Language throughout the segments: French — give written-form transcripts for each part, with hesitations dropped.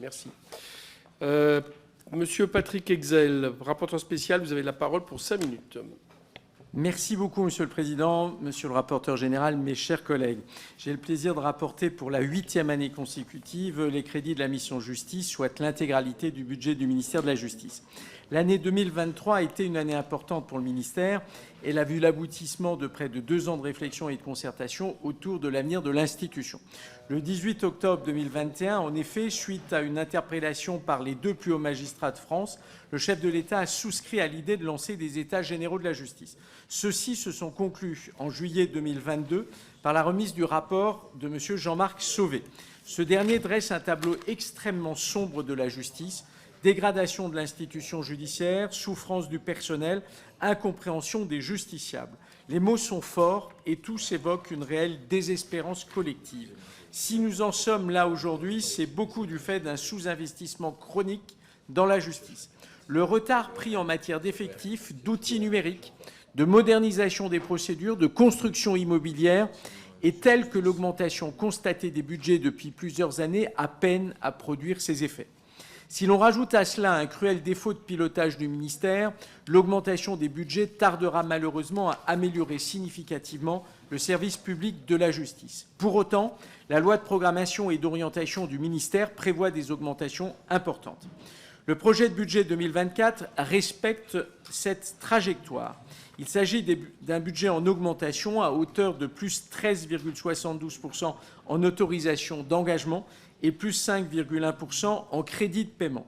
Merci. Monsieur Patrick Hexel, rapporteur spécial, vous avez la parole pour 5 minutes. Merci beaucoup, Monsieur le Président, Monsieur le rapporteur général, mes chers collègues. J'ai le plaisir de rapporter pour la 8e année consécutive les crédits de la mission Justice, soit l'intégralité du budget du ministère de la Justice. L'année 2023 a été une année importante pour le ministère. Elle a vu l'aboutissement de près de 2 ans de réflexion et de concertation autour de l'avenir de l'institution. Le 18 octobre 2021, en effet, suite à une interpellation par les 2 plus hauts magistrats de France, le chef de l'État a souscrit à l'idée de lancer des États généraux de la justice. Ceux-ci se sont conclus en juillet 2022 par la remise du rapport de M. Jean-Marc Sauvé. Ce dernier dresse un tableau extrêmement sombre de la justice: dégradation de l'institution judiciaire, souffrance du personnel, incompréhension des justiciables. Les mots sont forts et tous évoquent une réelle désespérance collective. Si nous en sommes là aujourd'hui, c'est beaucoup du fait d'un sous-investissement chronique dans la justice. Le retard pris en matière d'effectifs, d'outils numériques, de modernisation des procédures, de construction immobilière est tel que l'augmentation constatée des budgets depuis plusieurs années a peine à produire ses effets. Si l'on rajoute à cela un cruel défaut de pilotage du ministère, l'augmentation des budgets tardera malheureusement à améliorer significativement le service public de la justice. Pour autant, la loi de programmation et d'orientation du ministère prévoit des augmentations importantes. Le projet de budget 2024 respecte cette trajectoire. Il s'agit d'un budget en augmentation à hauteur de plus 13,72% en autorisation d'engagement et plus 5,1% en crédit de paiement.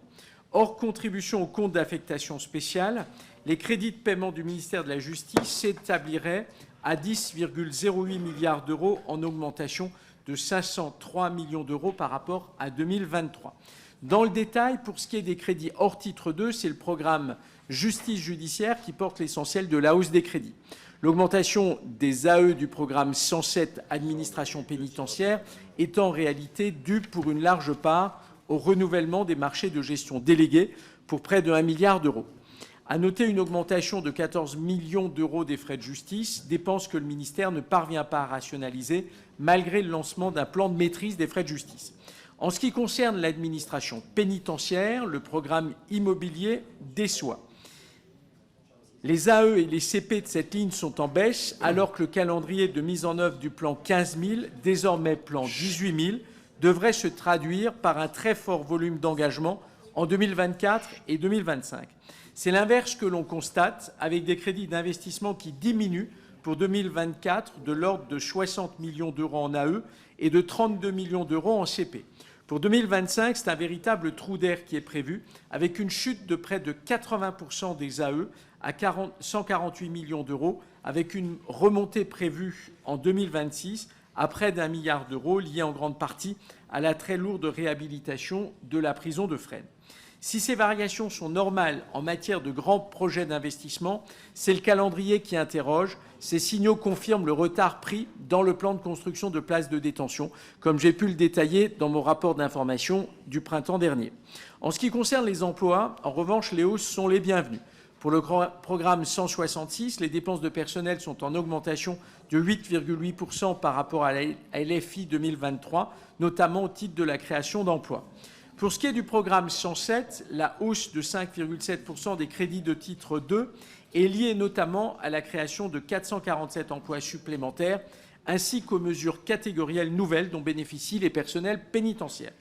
Hors contribution au compte d'affectation spéciale, les crédits de paiement du ministère de la Justice s'établiraient à 10,08 milliards d'euros en augmentation de 503 millions d'euros par rapport à 2023. Dans le détail, pour ce qui est des crédits hors titre 2, c'est le programme Justice judiciaire qui porte l'essentiel de la hausse des crédits. L'augmentation des AE du programme 107 Administration pénitentiaire est en réalité due pour une large part au renouvellement des marchés de gestion délégués pour près de 1 milliard d'euros. À noter une augmentation de 14 millions d'euros des frais de justice, dépenses que le ministère ne parvient pas à rationaliser malgré le lancement d'un plan de maîtrise des frais de justice. En ce qui concerne l'administration pénitentiaire, le programme immobilier déçoit. Les AE et les CP de cette ligne sont en baisse, alors que le calendrier de mise en œuvre du plan 15 000, désormais plan 18 000, devrait se traduire par un très fort volume d'engagement en 2024 et 2025. C'est l'inverse que l'on constate, avec des crédits d'investissement qui diminuent pour 2024 de l'ordre de 60 millions d'euros en AE et de 32 millions d'euros en CP. Pour 2025, c'est un véritable trou d'air qui est prévu, avec une chute de près de 80% des AE à 148 millions d'euros, avec une remontée prévue en 2026 à près d'1 milliard d'euros, liée en grande partie à la très lourde réhabilitation de la prison de Fresnes. Si ces variations sont normales en matière de grands projets d'investissement, c'est le calendrier qui interroge. Ces signaux confirment le retard pris dans le plan de construction de places de détention, comme j'ai pu le détailler dans mon rapport d'information du printemps dernier. En ce qui concerne les emplois, en revanche, les hausses sont les bienvenues. Pour le programme 166, les dépenses de personnel sont en augmentation de 8,8% par rapport à la LFI 2023, notamment au titre de la création d'emplois. Pour ce qui est du programme 107, la hausse de 5,7% des crédits de titre 2 est liée notamment à la création de 447 emplois supplémentaires ainsi qu'aux mesures catégorielles nouvelles dont bénéficient les personnels pénitentiaires.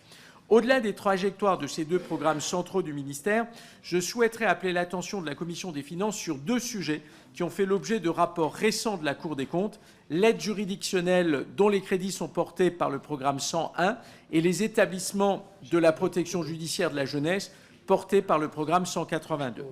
Au-delà des trajectoires de ces 2 programmes centraux du ministère, je souhaiterais appeler l'attention de la Commission des finances sur 2 sujets qui ont fait l'objet de rapports récents de la Cour des comptes: l'aide juridictionnelle dont les crédits sont portés par le programme 101 et les établissements de la protection judiciaire de la jeunesse portés par le programme 182.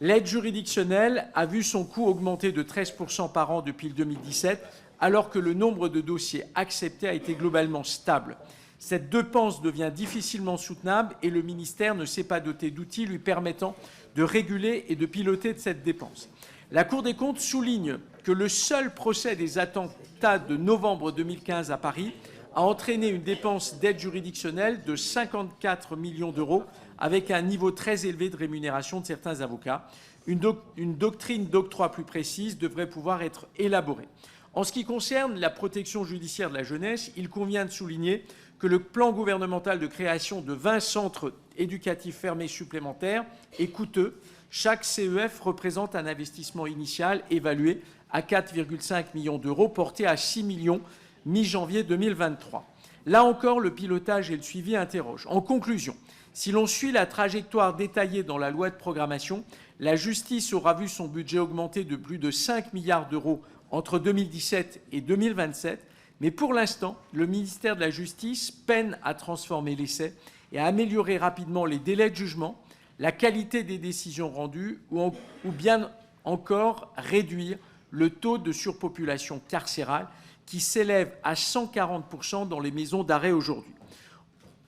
L'aide juridictionnelle a vu son coût augmenter de 13% par an depuis le 2017, alors que le nombre de dossiers acceptés a été globalement stable. Cette dépense devient difficilement soutenable et le ministère ne s'est pas doté d'outils lui permettant de réguler et de piloter cette dépense. La Cour des comptes souligne que le seul procès des attentats de novembre 2015 à Paris a entraîné une dépense d'aide juridictionnelle de 54 millions d'euros, avec un niveau très élevé de rémunération de certains avocats. Une doctrine d'octroi plus précise devrait pouvoir être élaborée. En ce qui concerne la protection judiciaire de la jeunesse, il convient de souligner que le plan gouvernemental de création de 20 centres éducatifs fermés supplémentaires est coûteux. Chaque CEF représente un investissement initial évalué à 4,5 millions d'euros, porté à 6 millions mi-janvier 2023. Là encore, le pilotage et le suivi interrogent. En conclusion, si l'on suit la trajectoire détaillée dans la loi de programmation, la justice aura vu son budget augmenter de plus de 5 milliards d'euros entre 2017 et 2027. Mais pour l'instant, le ministère de la Justice peine à transformer l'essai et à améliorer rapidement les délais de jugement, la qualité des décisions rendues ou bien encore réduire le taux de surpopulation carcérale qui s'élève à 140% dans les maisons d'arrêt aujourd'hui.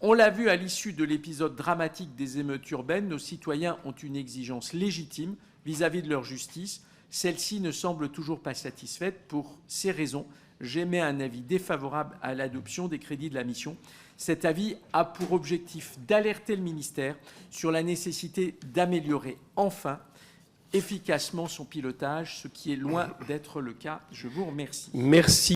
On l'a vu à l'issue de l'épisode dramatique des émeutes urbaines, nos citoyens ont une exigence légitime vis-à-vis de leur justice. Celle-ci ne semble toujours pas satisfaite. Pour ces raisons, j'émets un avis défavorable à l'adoption des crédits de la mission. Cet avis a pour objectif d'alerter le ministère sur la nécessité d'améliorer enfin efficacement son pilotage, ce qui est loin d'être le cas. Je vous remercie. Merci.